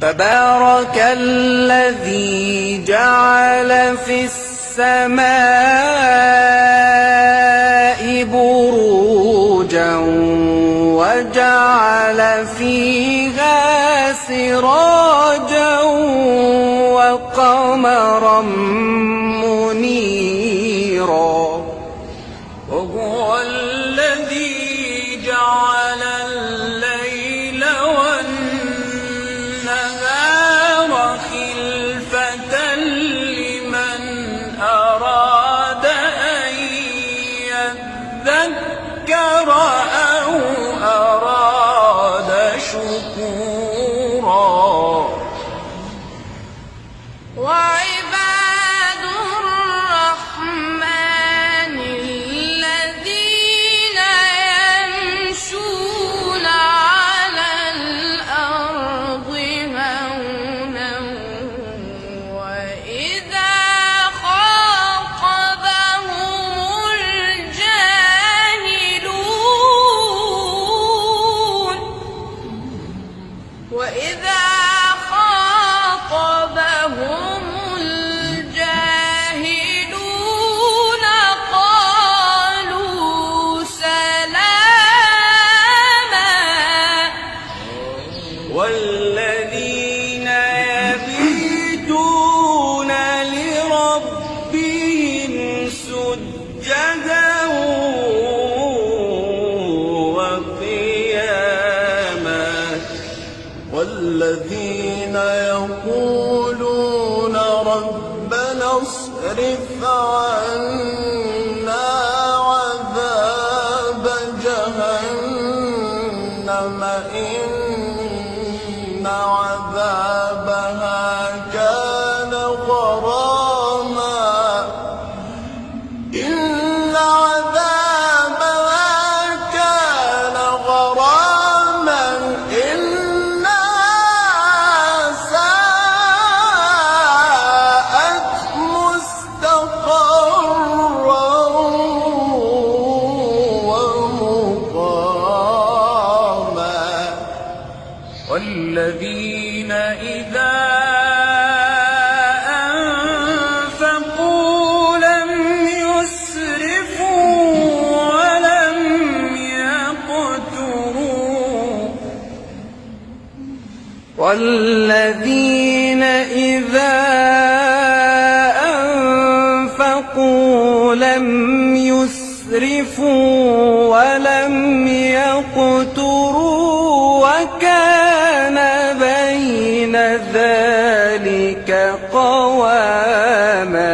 تبارك الذي جعل في السماء بروجا وجعل فيها سراجا وقمرا منيرا وهو الذي جعل الليل والنهار خلفة لمن أراد أن يذكر أو أراد شكورا وعباد الرحمن الذين يمشون على الأرض هونا وإذا خاطبهم الجاهلون قالوا سلاما والذين يبيتون لربهم سجدا وقياما والذين يقولون ربنا اصرف عنا عذاب جهنم إن عذابها كان غراما إن عذابها كان غراما إنها ساءت مستقرا ومقاما والذين إذا أنفقوا لم يسرفوا ولم يقتروا والذين إذا أنفقوا لم يسرفوا ولم يقتروا وكان بين ذلك قواما